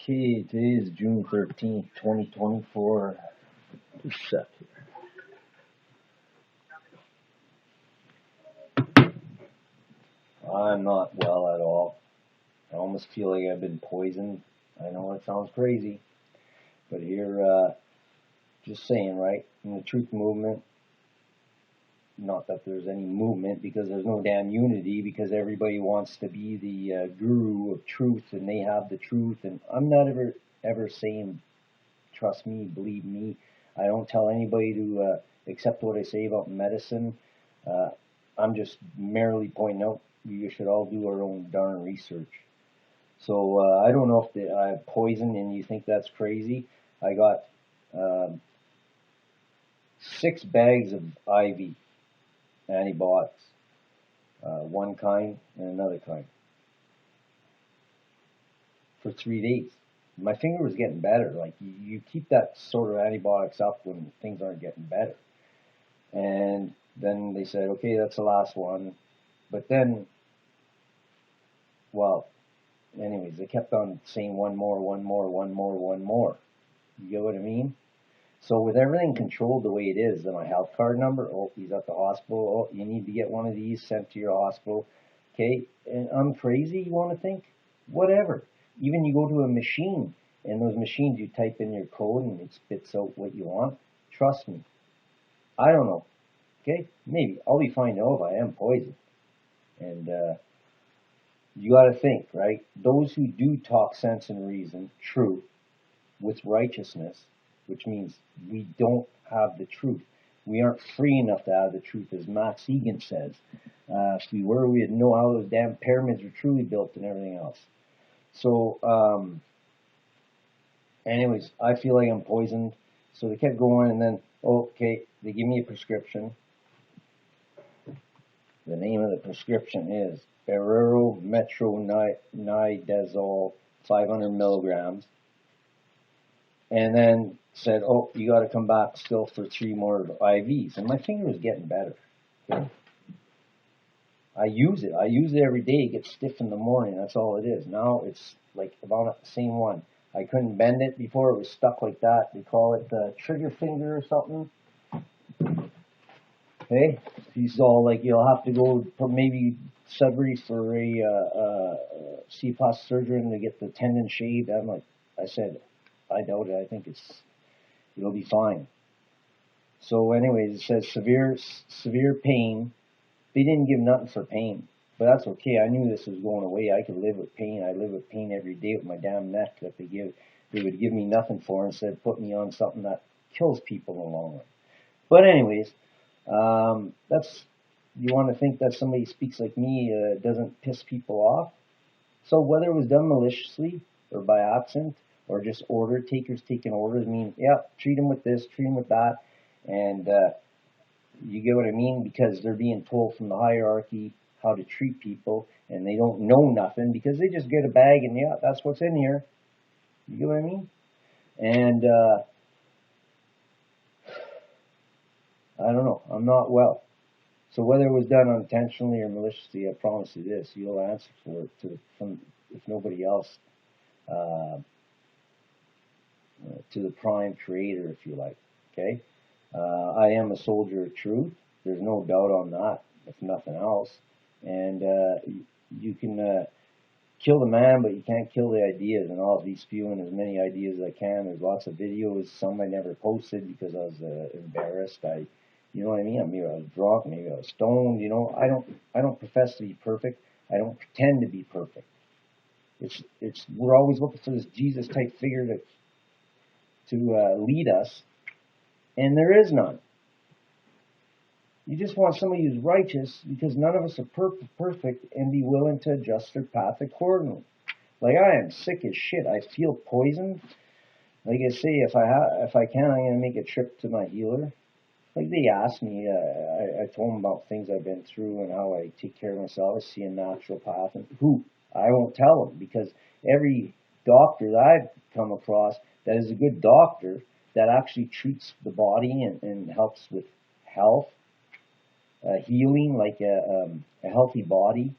Okay, today is June 13th, 2024. Set here. I'm not well at all. I almost feel like I've been poisoned. I know it sounds crazy, but here, just saying, right? In the truth movement, not that there's any movement because there's no damn unity because everybody wants to be the guru of truth and they have the truth. And I'm not ever saying, trust me, believe me. I don't tell anybody to accept what I say about medicine. Uh, I'm just merely pointing out you should all do our own darn research. So I don't know if I have poison and you think that's crazy. I got um, 6 bags of IV antibiotics, one kind and another kind, for 3 days. My finger was getting better. Like you keep that sort of antibiotics up when things aren't getting better. And then they said, okay, that's the last one. But then, well, anyways, they kept on saying one more. You get what I mean? So with everything controlled the way it is, then my health card number, oh, he's at the hospital, oh, you need to get one of these sent to your hospital. Okay, and I'm crazy, you want to think? Whatever. Even you go to a machine, and those machines, you type in your code and it spits out what you want. Trust me. I don't know. Okay, maybe. I'll be fine now if I am poisoned. And you got to think, right? Those who do talk sense and reason, truth, with righteousness, which means we don't have the truth. We aren't free enough to have the truth, as Max Egan says. If we were, we'd know how those damn pyramids were truly built and everything else. So, anyways, I feel like I'm poisoned. So they kept going, and then, okay, they give me a prescription. The name of the prescription is Erythrometronidazole, 500 milligrams. And then said, oh, you got to come back still for 3 more IVs. And my finger was getting better. Okay? I use it every day. It gets stiff in the morning. That's all it is. Now it's like about the same one. I couldn't bend it before. It was stuck like that. They call it the trigger finger or something. Okay? He's all like, you'll have to go for maybe Sudbury for a C-plastic surgeon to get the tendon shaved. I said, I doubt it. I think it'll be fine. So anyways, it says severe pain. They didn't give nothing for pain, but that's okay. I knew this was going away. I could live with pain. I live with pain every day with my damn neck that they would give me nothing for instead of put me on something that kills people in the long run. But anyways, you want to think that somebody speaks like me doesn't piss people off. So whether it was done maliciously or by accident or just order takers taking orders, I mean, yeah, treat them with this, treat them with that, and you get what I mean? Because they're being told from the hierarchy how to treat people, and they don't know nothing because they just get a bag and yeah, that's what's in here. You get what I mean? And I don't know. I'm not well. So whether it was done unintentionally or maliciously, I promise you this: you'll answer for it if nobody else, to the prime creator, if you like. Okay. I am a soldier of truth. There's no doubt on that, if nothing else. And you can kill the man, but you can't kill the ideas. And I'll be spewing as many ideas as I can. There's lots of videos. Some I never posted because I was embarrassed. You know what I mean? Maybe I was drunk. Maybe I was stoned. You know, I don't profess to be perfect. I don't pretend to be perfect. We're always looking for this Jesus type figure to lead us. And there is none. You just want somebody who's righteous because none of us are perfect and be willing to adjust their path accordingly. Like I am sick as shit. I feel poisoned. Like I say, if I can, I'm gonna make a trip to my healer. Like they asked me, I told them about things I've been through and how I take care of myself. I see a natural path, and I won't tell them because every doctor that I've come across that is a good doctor that actually treats the body and helps with health, healing, like a healthy body.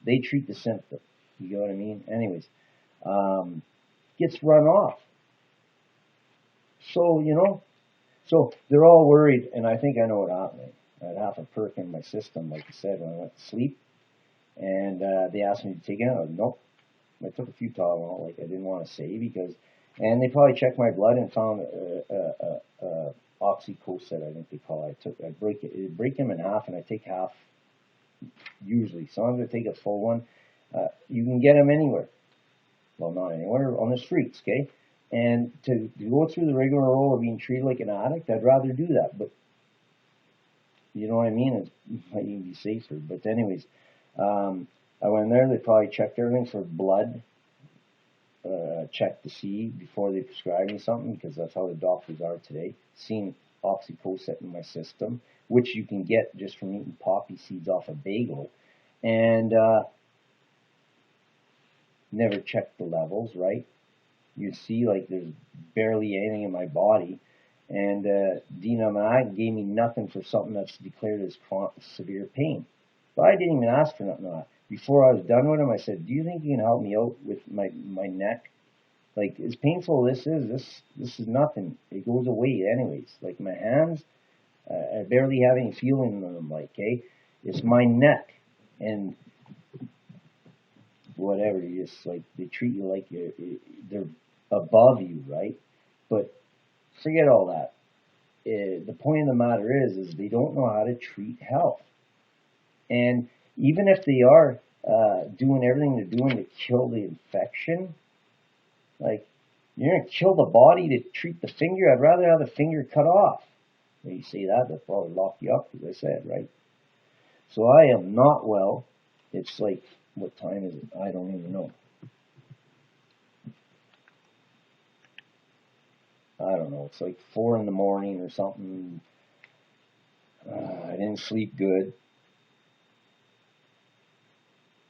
They treat the symptom. You know what I mean? Anyways, gets run off. So, so they're all worried, and I think I know what happened. I had half a perk in my system, like I said, when I went to sleep, and they asked me to take it out. Nope. I took a few Tylenol, like I didn't want to say because, and they probably checked my blood and found oxycodone, I think they call it. I break them in half, and I take half usually. Sometimes I take a full one. You can get them anywhere. Well, not anywhere, on the streets, okay? And to go through the rigmarole role of being treated like an addict, I'd rather do that. But you know what I mean? It might even be safer. But anyways, I went there. They probably checked everything for blood, checked to see before they prescribed me something because that's how the doctors are today. Seeing oxycodone in my system, which you can get just from eating poppy seeds off a bagel, and never checked the levels, right? You see, like there's barely anything in my body, and Dina Mag gave me nothing for something that's declared as severe pain. But I didn't even ask for nothing. Before I was done with him, I said, "Do you think you can help me out with my neck? Like as painful as this is nothing. It goes away anyways. Like my hands, I barely have any feeling in them. Like, okay, it's my neck and whatever. You just like they treat you like they're above you, right? But forget all that. The point of the matter is they don't know how to treat health. And even if they are doing everything they're doing to kill the infection, like you're gonna kill the body to treat the finger. I'd rather have the finger cut off. When you say that, they'll probably lock you up, as I said, right? So I am not well. It's like, what time is it? I don't even know. I don't know. It's like 4 in the morning or something. I didn't sleep good.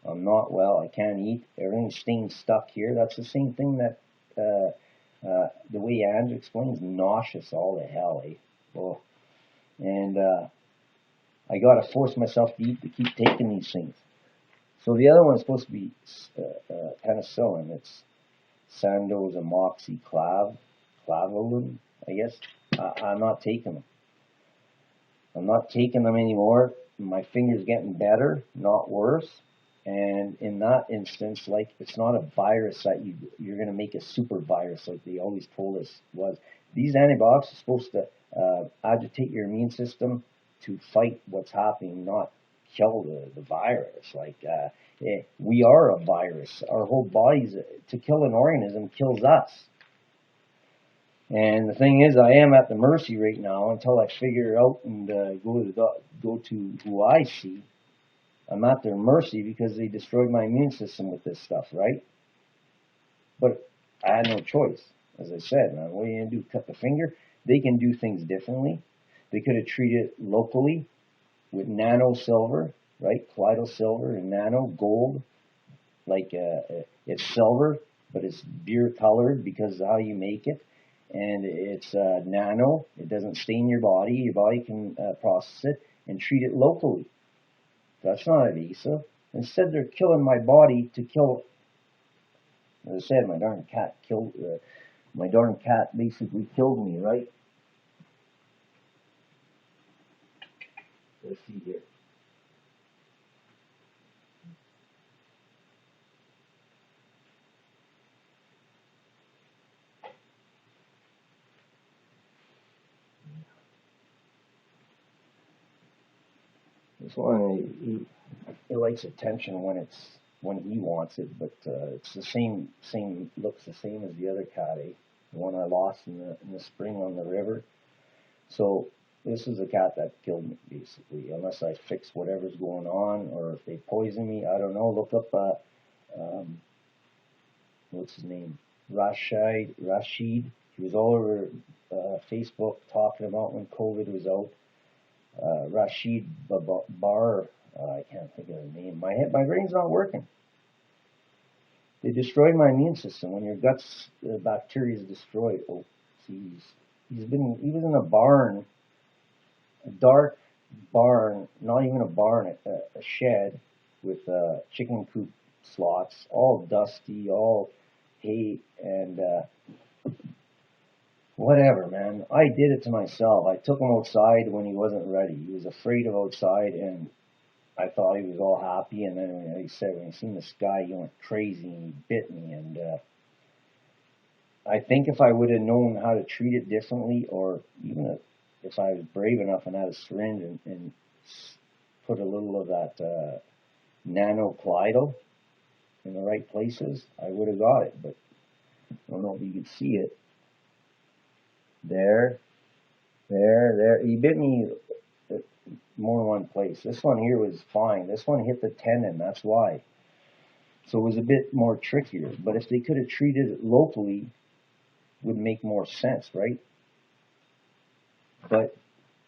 I'm not well. I can't eat. Everything's staying stuck here. That's the same thing that the way Andrew explains, nauseous all the hell, eh? Oh. And I got to force myself to eat to keep taking these things. So the other one's supposed to be penicillin. It's Sandoz amoxiclav, I guess. I'm not taking them. I'm not taking them anymore. My finger's getting better, not worse. And in that instance, like it's not a virus that you're going to make a super virus like they always told us was. These antibiotics are supposed to agitate your immune system to fight what's happening, not kill the virus. Like we are a virus. Our whole bodies, to kill an organism kills us. And the thing is, I am at the mercy right now until I figure it out and go to who I see. I'm at their mercy because they destroyed my immune system with this stuff, right? But I had no choice. As I said, man, what are you going to do? Cut the finger? They can do things differently. They could have treated it locally with nano silver, right? Colloidal silver and nano gold. Like it's silver, but it's beer colored because of how you make it. And it's nano. It doesn't stain your body. Your body can process it and treat it locally. That's not evasive. Instead, they're killing my body to kill. As I said, my darn cat basically killed me, right? Let's see here. This one, he likes attention when he wants it, but it's the same looks the same as the other cat, eh? The one I lost in the spring on the river. So this is a cat that killed me basically, unless I fix whatever's going on or if they poison me. I don't know. Look up what's his name? Rashid. He was all over Facebook talking about when COVID was out. Rashid Bar. I can't think of the name. My brain's not working. They destroyed my immune system. When your guts bacteria is destroyed, oh, geez. He was in a barn, a dark barn, not even a barn, a shed with chicken coop slots, all dusty, all hate, and whatever, man. I did it to myself. I took him outside when he wasn't ready. He was afraid of outside, and I thought he was all happy. And then, when he said, when he seen the sky, he went crazy and he bit me. And I think if I would have known how to treat it differently, or even if I was brave enough and had a syringe and put a little of that nano Kaleido in the right places, I would have got it. But I don't know if you can see it. There. He bit me more than one place. This one here was fine. This one hit the tendon. That's why. So it was a bit more trickier. But if they could have treated it locally, it would make more sense, right? But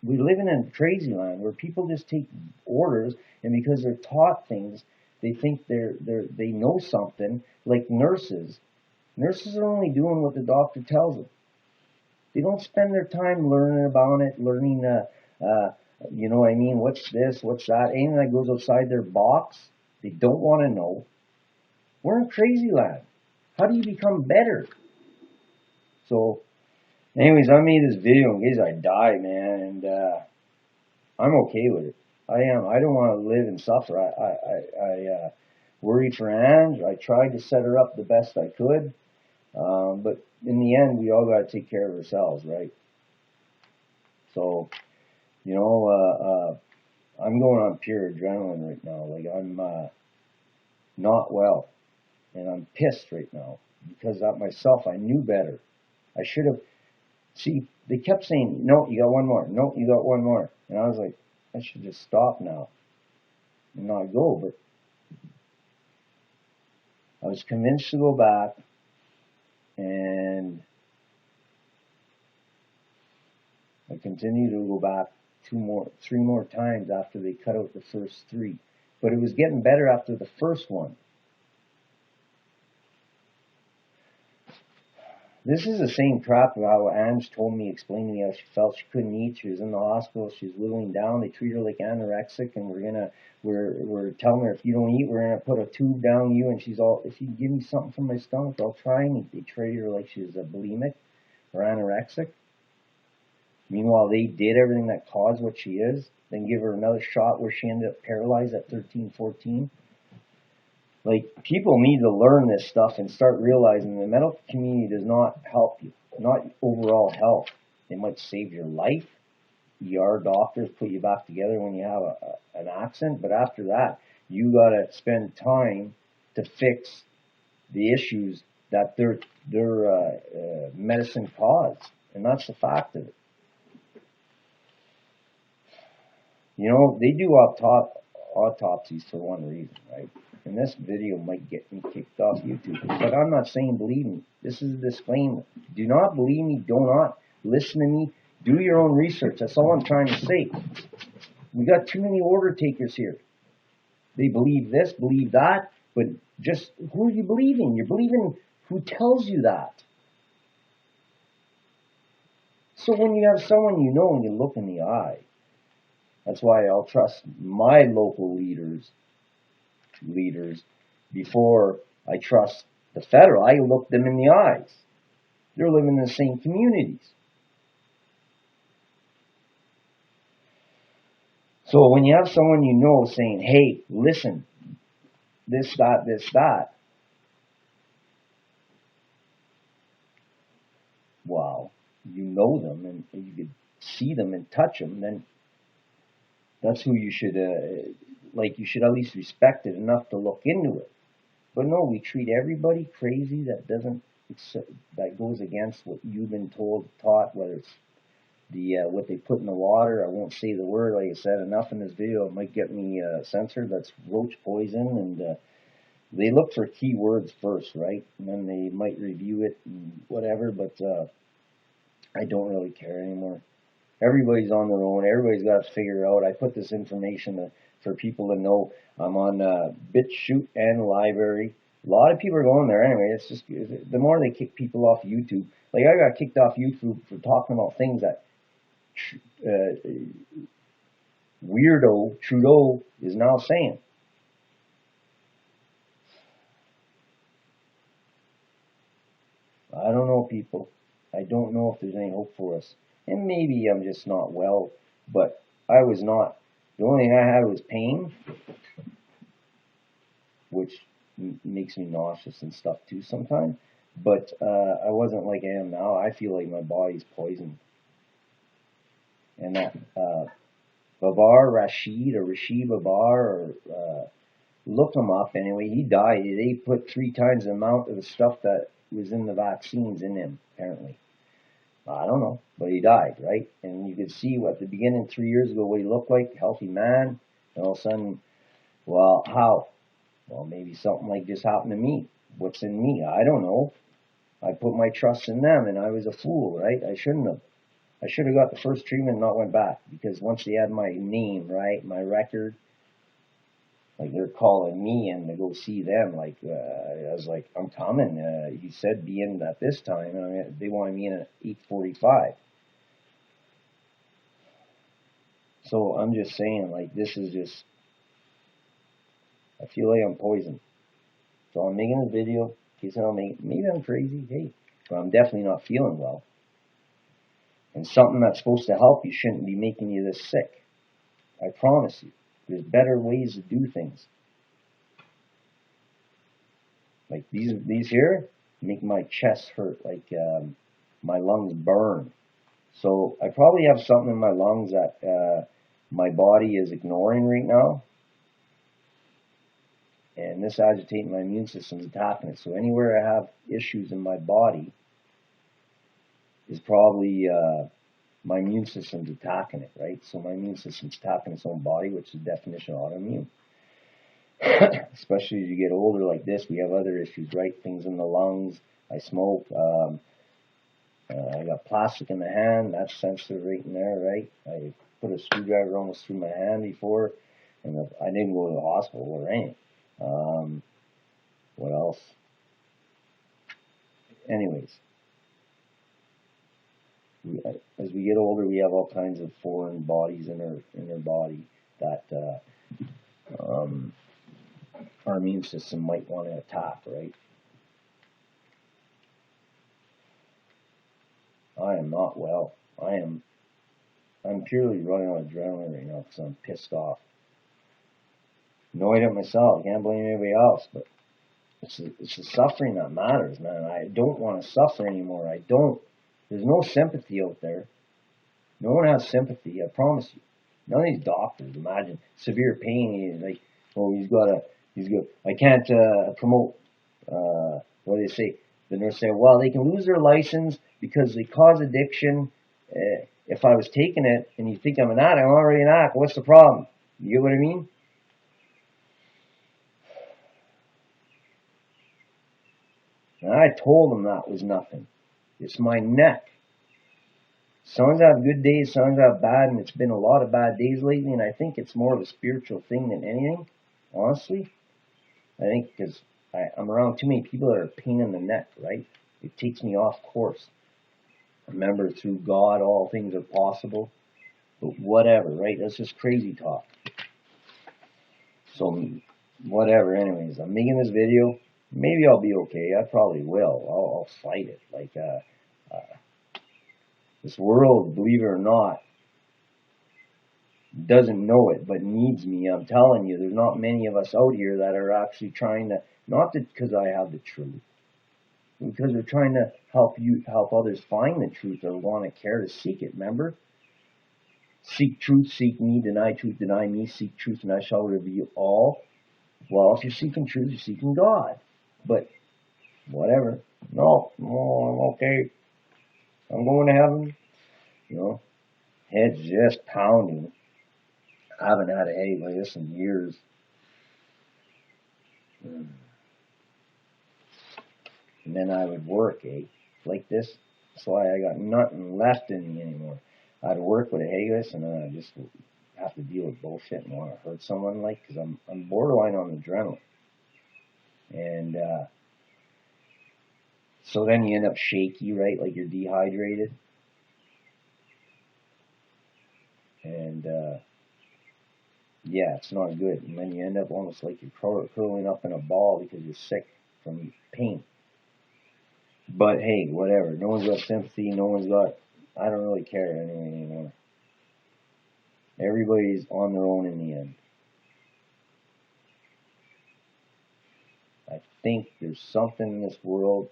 we live in a crazy land where people just take orders, and because they're taught things, they think they know something. Like nurses. Nurses are only doing what the doctor tells them. They don't spend their time learning about it, learning, you know what I mean? What's this? What's that? Anything that goes outside their box, they don't want to know. We're in crazy land. How do you become better? So, anyways, I made this video in case I die, man, and I'm okay with it. I am. I don't want to live and suffer. I worried for Ange. I tried to set her up the best I could, but in the end, we all got to take care of ourselves, right? So, you know, I'm going on pure adrenaline right now. Like, I'm not well, and I'm pissed right now because of myself. I knew better. I should have. See, they kept saying, "No, you got one more. No, you got one more," and I was like, I should just stop now and not go. But I was convinced to go back, and I continued to go back three more times after they cut out the first three. But it was getting better after the first one. This is the same crap of how Ange told me, explained to me how she felt. She couldn't eat. She was in the hospital. She was whittling down. They treat her like anorexic, and we're telling her, if you don't eat, we're gonna put a tube down you. And she's all, if you give me something from my stomach, I'll try and eat. They treated her like she was a bulimic or anorexic. Meanwhile, they did everything that caused what she is. Then give her another shot where she ended up paralyzed at 13, 14. Like, people need to learn this stuff and start realizing the medical community does not help you, not overall health. It might save your life. ER doctors put you back together when you have an accident, but after that, you gotta spend time to fix the issues that their medicine caused, and that's the fact of it. You know, they do autopsies for one reason, right? And this video might get me kicked off YouTube. But I'm not saying believe me. This is a disclaimer. Do not believe me. Do not listen to me. Do your own research. That's all I'm trying to say. We got too many order takers here. They believe this, believe that, but just who are you believing? You're believing who tells you that. So when you have someone you know and you look in the eye, that's why I'll trust my local leaders before I trust the federal. I look them in the eyes. They're living in the same communities. So when you have someone you know saying, hey, listen, this, that, wow, you know them and you could see them and touch them, then that's who you should, you should at least respect it enough to look into it. But no, we treat everybody crazy that goes against what you've been taught, whether it's what they put in the water. I won't say the word, like I said, enough in this video. It might get me censored. That's roach poison, and they look for key words first, right? And then they might review it and whatever, but I don't really care anymore. Everybody's on their own. Everybody's got to figure it out. I put this information for people to know. I'm on BitChute and Library. A lot of people are going there anyway. It's just the more they kick people off YouTube. Like, I got kicked off YouTube for talking about things that weirdo Trudeau is now saying. people, I don't know if there's any hope for us. And maybe I'm just not well, but I was not. The only thing I had was pain, which makes me nauseous and stuff too sometimes. But I wasn't like I am now. I feel like my body's poisoned. And that Rashid Babar, or look him up anyway. He died. They put 3 times the amount of the stuff that was in the vaccines in him, apparently. I don't know, but he died, right? And you could see what the beginning 3 years ago what he looked like, healthy man. And all of a sudden, well, how? Well, maybe something like this happened to me. What's in me? I don't know. I put my trust in them, and I was a fool, right? I shouldn't have. I should have got the first treatment and not went back, because once they had my name, right, my record, like they're calling me in to go see them. Like I was like, I'm coming. He said be in at this time, and they wanted me in at 8:45. So I'm just saying, like, this is just. I feel like I'm poisoned. So I'm making this video in case I don't make it. Maybe I'm crazy, hey, but I'm definitely not feeling well. And something that's supposed to help you shouldn't be making you this sick. I promise you. There's better ways to do things. Like these here make my chest hurt, like my lungs burn. So I probably have something in my lungs that my body is ignoring right now. And this agitating my immune system is attacking it. So anywhere I have issues in my body is probably my immune system's attacking it, right? So my immune system's attacking its own body, which is the definition of autoimmune. Especially as you get older like this, we have other issues, right? Things in the lungs. I smoke. I got plastic in the hand. That's sensitive right in there, right? I put a screwdriver almost through my hand before, and I didn't go to the hospital or anything. What else? Anyways, as we get older, we have all kinds of foreign bodies in our body that our immune system might want to attack, right? I am not well. I'm purely running on adrenaline right now because I'm pissed off. Annoyed at myself. I can't blame anybody else, but it's the suffering that matters, man. I don't want to suffer anymore. I don't. There's no sympathy out there. No one has sympathy. I promise you. None of these doctors. Imagine severe pain. He's like, oh, he's got. I can't promote. What do they say? The nurse say, well, they can lose their license because they cause addiction. If I was taking it and you think I'm an addict, I'm already an addict. What's the problem? You get what I mean? And I told them that was nothing. It's my neck. Sometimes I have good days, sometimes I have bad, and it's been a lot of bad days lately, and I think it's more of a spiritual thing than anything, honestly. I think because I'm around too many people that are a pain in the neck, right? It takes me off course. Remember, through God, all things are possible. But whatever, right? That's just crazy talk. So, whatever, anyways, I'm making this video. Maybe I'll be okay. I probably will. I'll fight it. Like, this world, believe it or not, doesn't know it, but needs me. I'm telling you, there's not many of us out here that are actually trying to, not because I have the truth, because we're trying to help others find the truth or want to care to seek it, remember? Seek truth, seek me, deny truth, deny me, seek truth, and I shall reveal all. Well, if you're seeking truth, you're seeking God. But, whatever. No, I'm okay. I'm going to heaven. You know, head's just pounding. I haven't had a headache like this in years. And then I would work, like this. That's why I got nothing left in me anymore. I'd work with a headache, and then I just have to deal with bullshit and want to hurt someone, like, because I'm borderline on adrenaline. And so then you end up shaky, right? Like you're dehydrated. And yeah, it's not good. And then you end up almost like you're curling up in a ball because you're sick from pain. But hey, whatever. No one's got sympathy. No one's got. I don't really care anymore. Everybody's on their own in the end. I think there's something in this world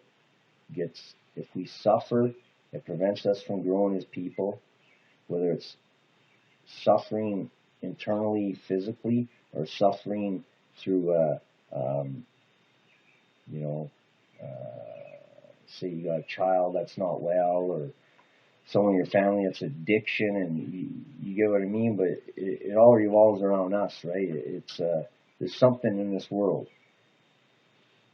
if we suffer, it prevents us from growing as people, whether it's suffering internally, physically, or suffering through, you know, say you got a child that's not well, or someone in your family that's addiction, and you get what I mean. But it all revolves around us, right? There's something in this world.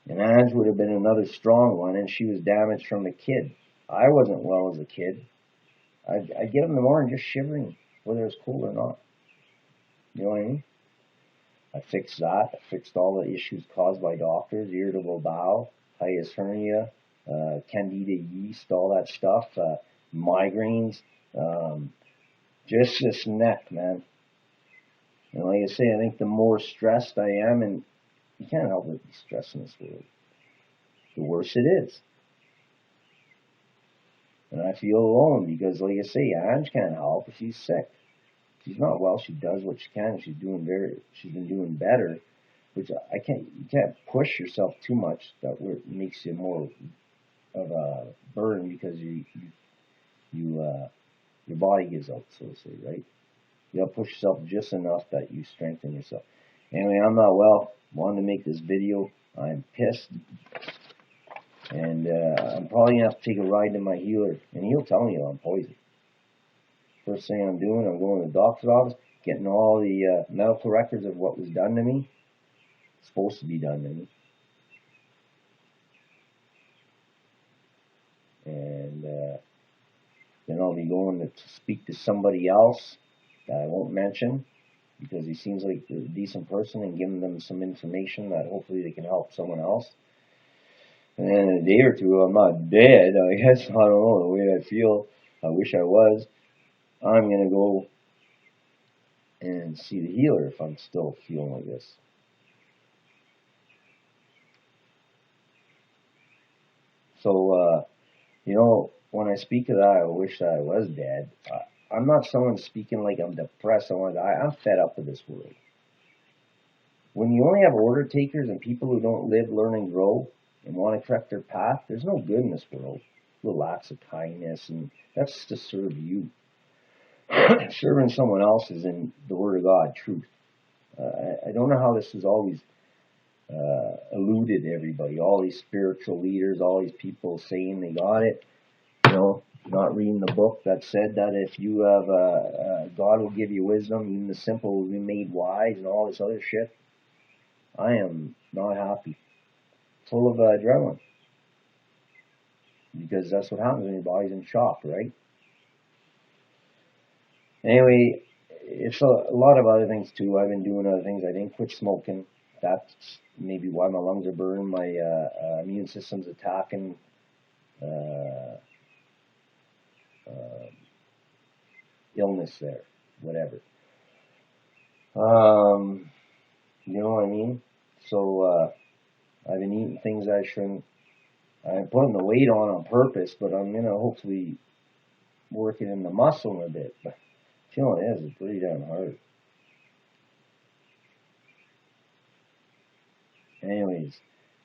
And Ange would have been another strong one, and she was damaged from a kid. I wasn't well as a kid. I'd get up in the morning just shivering, whether it was cold or not. You know what I mean? I fixed that. I fixed all the issues caused by doctors, irritable bowel, hiatus hernia, candida yeast, all that stuff, migraines, just this neck, man. And like I say, I think the more stressed I am, and you can't help but be stressed in this world, the worse it is. And I feel alone because, like I say, Ange can't help. She's sick. She's not well. She does what she can. She's been doing better. Which you can't push yourself too much. That makes you more of a burden because your body gives out, so to say, right? You gotta push yourself just enough that you strengthen yourself. Anyway, I'm not well. Wanted to make this video. I'm pissed. And I'm probably going to have to take a ride to my healer. And he'll tell me I'm poisoned. First thing I'm doing, I'm going to the doctor's office, getting all the medical records of what was done to me. It's supposed to be done to me. And then I'll be going to speak to somebody else that I won't mention, because he seems like a decent person, and giving them some information that hopefully they can help someone else. And then in a day or two, I'm not dead, I guess. I don't know, the way I feel, I wish I was. I'm going to go and see the healer if I'm still feeling like this. So, when I speak of that, I wish that I was dead. I'm not someone speaking like I'm depressed. I'm fed up with this world. When you only have order takers and people who don't live, learn, and grow, and want to correct their path, there's no good in this world. With lots of kindness, and that's to serve you. Serving someone else is in the Word of God, truth. I don't know how this has always eluded everybody. All these spiritual leaders, all these people saying they got it. Not reading the book that said that if you have God will give you wisdom, even the simple will be made wise, and all this other shit. I am not happy. Full of adrenaline. Because that's what happens when your body's in shock, right? Anyway, it's a lot of other things too. I've been doing other things. I didn't quit smoking. That's maybe why my lungs are burning. My immune system's attacking. Illness there, whatever. You know what I mean? So I've been eating things I shouldn't. I'm putting the weight on purpose, but I'm gonna hopefully work it in the muscle a bit. But feeling it is pretty damn hard. Anyways,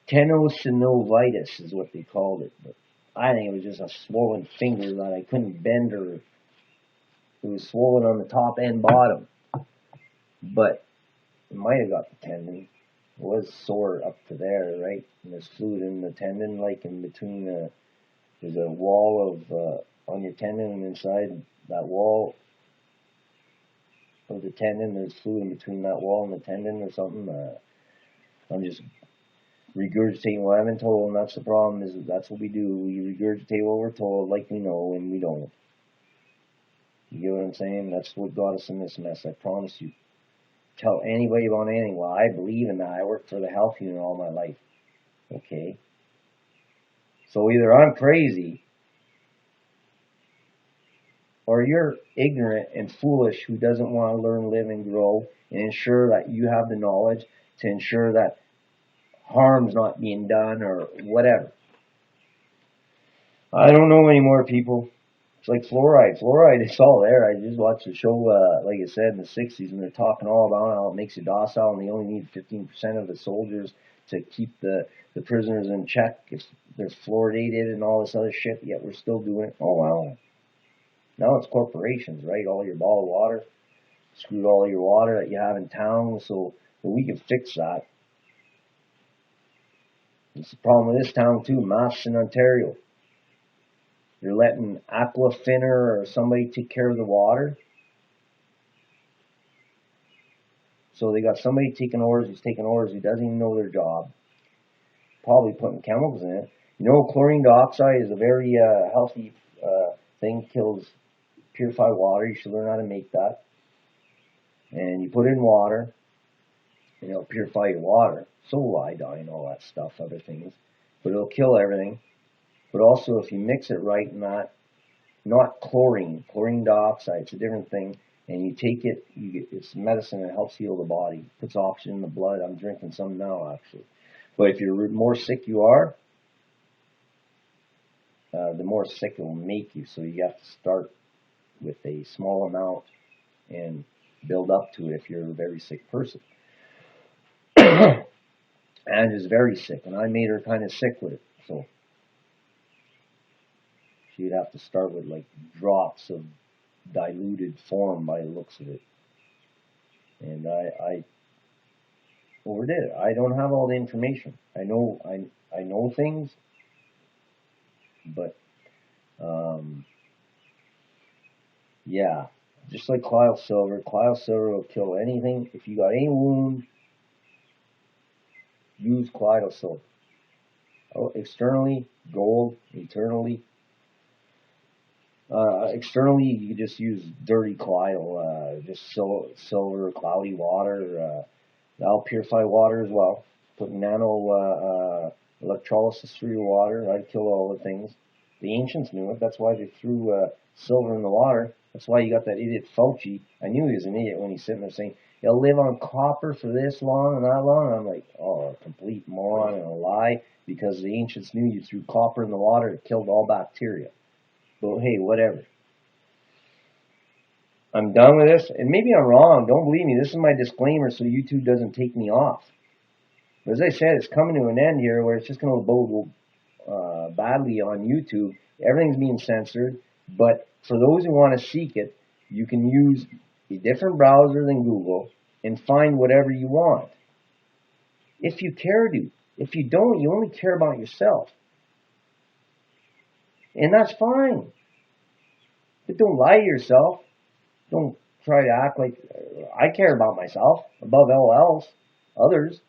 tenosynovitis is what they called it, but I think it was just a swollen finger that I couldn't bend, or it was swollen on the top and bottom. But it might have got the tendon. It was sore up to there, right? And there's fluid in the tendon, like in between there's a wall of on your tendon, and inside that wall of the tendon, there's fluid in between that wall and the tendon or something. I'm just regurgitating what I've been told, and that's the problem. Is that's what we do. We regurgitate what we're told, like we know, and we don't. You get what I'm saying? That's what got us in this mess. I promise you. Tell anybody about anything. Well, I believe in that. I worked for the health unit all my life. Okay. So either I'm crazy, or you're ignorant and foolish who doesn't want to learn, live, and grow, and ensure that you have the knowledge to ensure that harm's not being done or whatever. I don't know anymore, people. It's like fluoride. Fluoride is all there. I just watched a show, like I said, in the 60s, and they're talking all about how it makes you docile, and they only need 15% of the soldiers to keep the prisoners in check if they're fluoridated and all this other shit, yet we're still doing it. Oh, well. Now it's corporations, right? All your bottled water, screwed all your water that you have in town, so well, we can fix that. It's the problem with this town, too, Mass in Ontario. You're letting Aquafina or somebody take care of the water. So they got somebody taking orders who doesn't even know their job. Probably putting chemicals in it. You know, chlorine dioxide is a very healthy thing. Kills purified water. You should learn how to make that. And you put it in water, and it'll purify your water. So will iodine, all that stuff, other things. But it'll kill everything. But also, if you mix it right, not chlorine dioxide, it's a different thing. And you take it, it's medicine that helps heal the body, puts oxygen in the blood. I'm drinking some now, actually. But if you're more sick you are, the more sick it will make you. So you have to start with a small amount and build up to it if you're a very sick person. Anne is very sick, and I made her kind of sick with it. So she'd have to start with like drops of diluted form by the looks of it. And I overdid it. I don't have all the information. I know things, but yeah, just like Clio Silver will kill anything. If you got any wound, use Clio Silver. Oh, externally, gold. Internally, externally, you just use dirty Clio, just silver, cloudy water. That'll purify water as well. Put nano electrolysis through your water. That'd kill all the things. The ancients knew it. That's why they threw silver in the water. That's why you got that idiot Fauci. I knew he was an idiot when he's sitting there saying, it'll live on copper for this long and that long. And I'm like, oh, a complete moron and a lie, because the ancients knew you threw copper in the water, it killed all bacteria. But hey, whatever. I'm done with this, and maybe I'm wrong. Don't believe me. This is my disclaimer so YouTube doesn't take me off. But as I said, it's coming to an end here where it's just going to go badly on YouTube. Everything's being censored, but for those who want to seek it, you can use a different browser than Google and find whatever you want. If you care to. If you don't, you only care about yourself. And that's fine. But don't lie to yourself. Don't try to act like I care about myself above all else, others.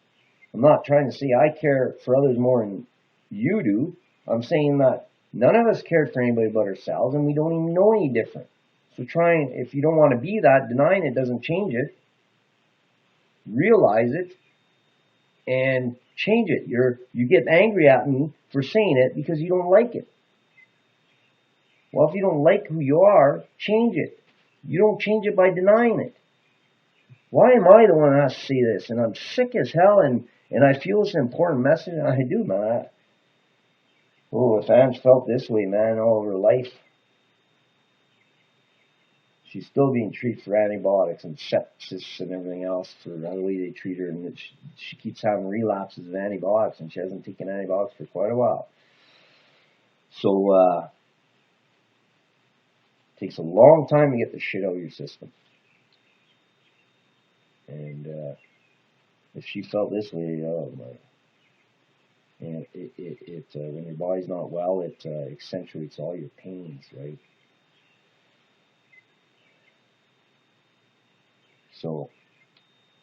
I'm not trying to say I care for others more than you do. I'm saying that none of us care for anybody but ourselves, and we don't even know any different. So if you don't want to be that, denying it doesn't change it. Realize it and change it. You get angry at me for saying it because you don't like it. Well, if you don't like who you are, change it. You don't change it by denying it. Why am I the one that has to say this? And I'm sick as hell, and I feel it's an important message, and I do, man. If Anne's felt this way, man, all of her life, she's still being treated for antibiotics and sepsis and everything else for the way they treat her, and she keeps having relapses of antibiotics, and she hasn't taken antibiotics for quite a while. So, it takes a long time to get the shit out of your system. And if she felt this way, oh my. And when your body's not well, it accentuates all your pains, right? So,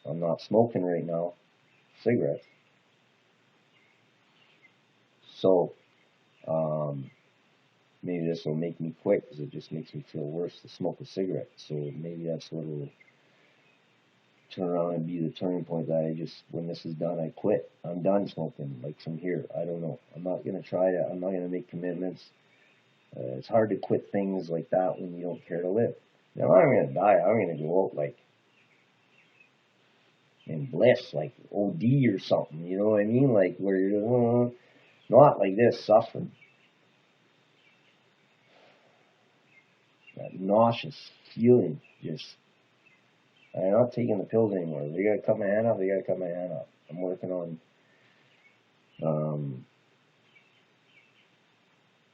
I'm not smoking right now, cigarettes. So, maybe this will make me quit, because it just makes me feel worse to smoke a cigarette. So maybe that's what will turn around and be the turning point that when this is done, I quit. I'm done smoking, like from here. I don't know. I'm not going to make commitments. It's hard to quit things like that when you don't care to live. Now, I'm going to die. I'm going to go out like in bliss, like OD or something. You know what I mean? Like where you're not like this, suffering. that nauseous feeling. Just, I'm not taking the pills anymore. They gotta cut my hand off. They gotta cut my hand off. I'm working on,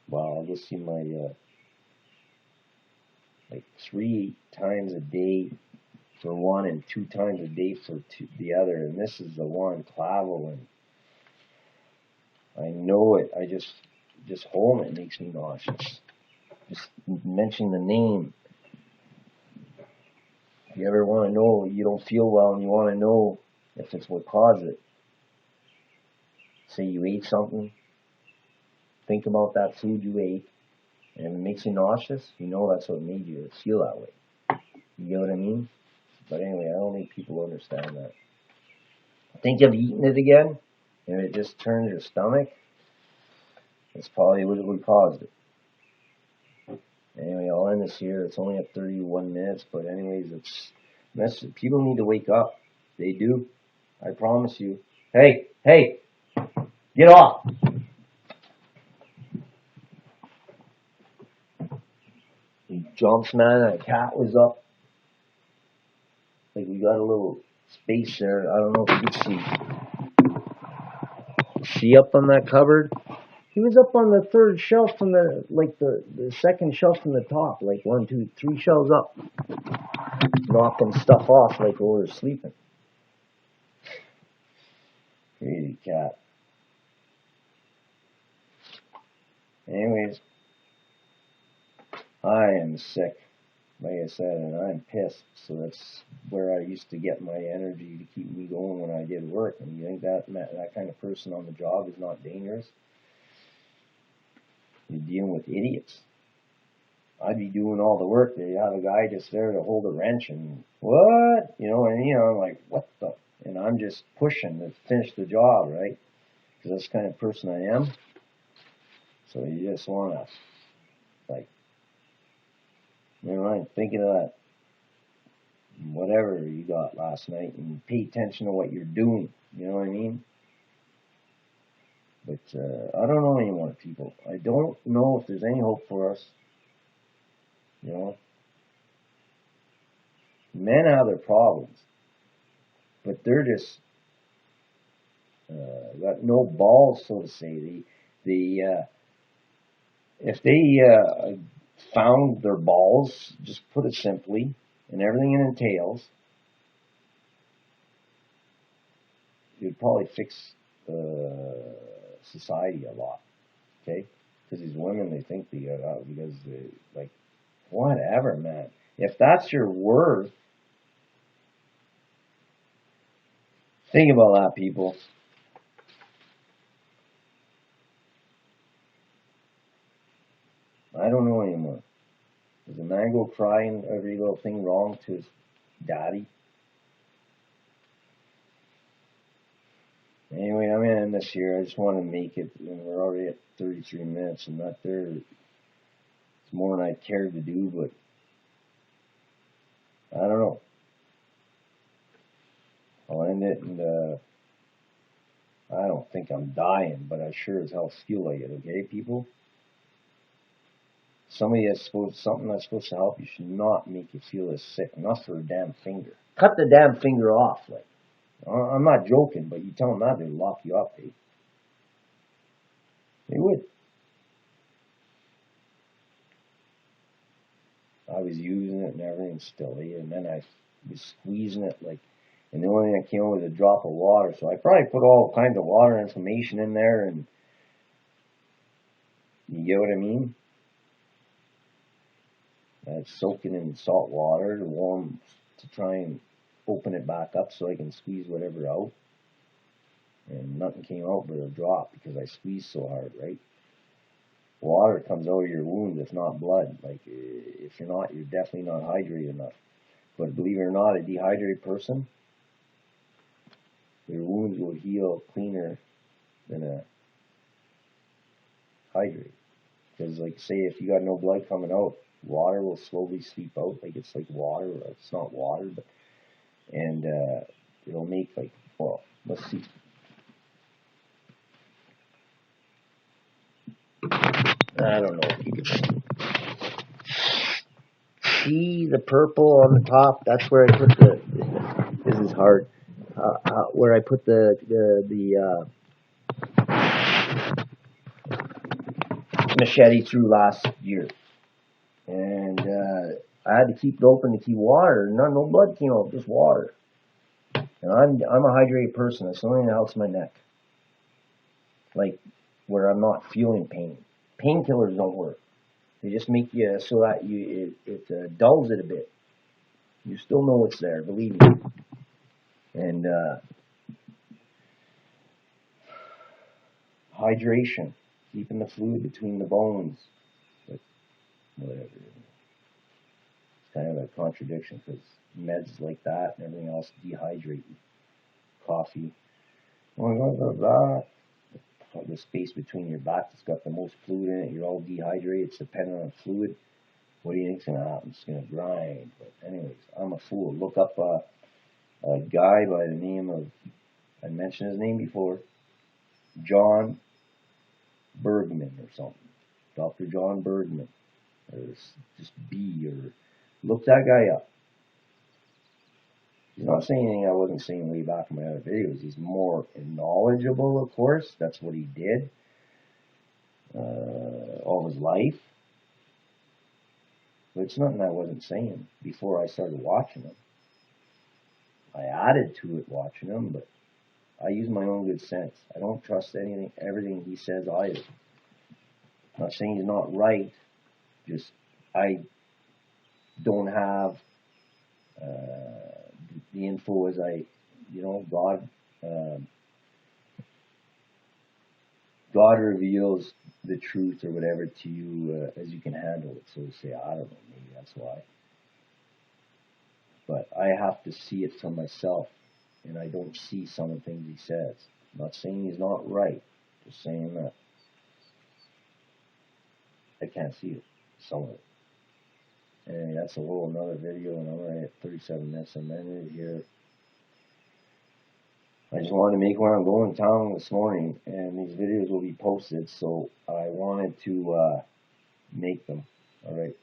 well, I'll just see my, like 3 times a day for one and 2 times a day for the other. And this is the one, Clavel, and I know it. I just holding it makes me nauseous. Just mentioning the name. If you ever want to know, you don't feel well and you want to know if it's what caused it. Say you ate something. Think about that food you ate. And if it makes you nauseous, you know that's what made you feel that way. You get what I mean? But anyway, I don't think people understand that. Think of eating it again, and it just turns your stomach. That's probably what caused it. Anyway, I'll end this here. It's only at 31 minutes, but anyways, people need to wake up. They do. I promise you. Hey, get off! He jumps, man. That cat was up. Like we got a little space there. I don't know if you can see. See up on that cupboard? He was up on the third shelf from the second shelf from the top, like 1, 2, 3 shelves up, knocking stuff off like we were sleeping. Crazy cat. Anyways, I am sick, like I said, and I'm pissed. So that's where I used to get my energy to keep me going when I did work. And you think that kind of person on the job is not dangerous? You're dealing with idiots. I'd be doing all the work. They have a guy just there to hold a wrench and what? I'm like, what the? And I'm just pushing to finish the job, right? Because that's the kind of person I am. So you just want to, like, never mind, thinking of that, whatever you got last night, and pay attention to what you're doing. You know what I mean? But I don't know anymore, people. I don't know if there's any hope for us. Men have their problems, but they're just got no balls, so to say. If they found their balls, just put it simply, and everything it entails, it would probably fix society a lot. Okay? Because these women, they think they got out because they, like, whatever, man. If that's your worth, think about that, people. I don't know anymore. Does a man go crying every little thing wrong to his daddy? Anyway, I'm going to end this here. I just want to make it, and we're already at 33 minutes, and not there. It's more than I cared to do, but I don't know. I'll end it, and I don't think I'm dying, but I sure as hell feel like it, okay, people? Something that's supposed to help you should not make you feel as sick. Not for a damn finger. Cut the damn finger off, like. I'm not joking, but you tell them that, they'd lock you up, eh? They would. I was using it and everything still, eh? And then I was squeezing it, like, and the only thing that came out was a drop of water. So I probably put all kinds of water information in there, and you get what I mean? It's soaking in salt water to warm, to try and open it back up so I can squeeze whatever out. And nothing came out but a drop because I squeezed so hard, right? Water comes out of your wounds, if not blood. Like, if you're not, you're definitely not hydrated enough. But believe it or not, a dehydrated person, their wounds will heal cleaner than a hydrated. Because, like, say if you got no blood coming out, water will slowly seep out. Like, it's like water. It's not water, but, and it'll make, like, well, let's see. I don't know if you can see. see the purple on the top? That's where I put the. This is hard. Where I put the machete through last year, and I had to keep it open to keep water. No blood came out, just water. And I'm a hydrated person. That's the only thing that helps my neck. Like where I'm not feeling pain. Painkillers don't work. They just make you so that it dulls it a bit. You still know it's there, believe me. And hydration, keeping the fluid between the bones. But whatever. It's kind of a contradiction because meds like that and everything else dehydrate you. Coffee. The space between your back that's got the most fluid in it, you're all dehydrated, it's dependent on fluid. What do you think's going to happen? It's going to grind. But anyways, I'm a fool. Look up a guy by the name of, I mentioned his name before, John Bergman or something. Dr. John Bergman. Or just B, or look that guy up. He's not saying anything I wasn't saying way back in my other videos. He's more knowledgeable, of course. That's what he did all his life. But it's nothing I wasn't saying before I started watching him. I added to it watching him, but I use my own good sense. I don't trust everything he says either. I'm not saying he's not right. Just I don't have the info as God reveals the truth or whatever to you as you can handle it. So to say, I don't know, maybe that's why. But I have to see it for myself, and I don't see some of the things he says. I'm not saying he's not right, just saying that I can't see it, some of it. And that's a whole another video, and I'm already at 37 minutes a minute here. I just wanted to make one. I'm going to town this morning, and these videos will be posted, so I wanted to make them. All right.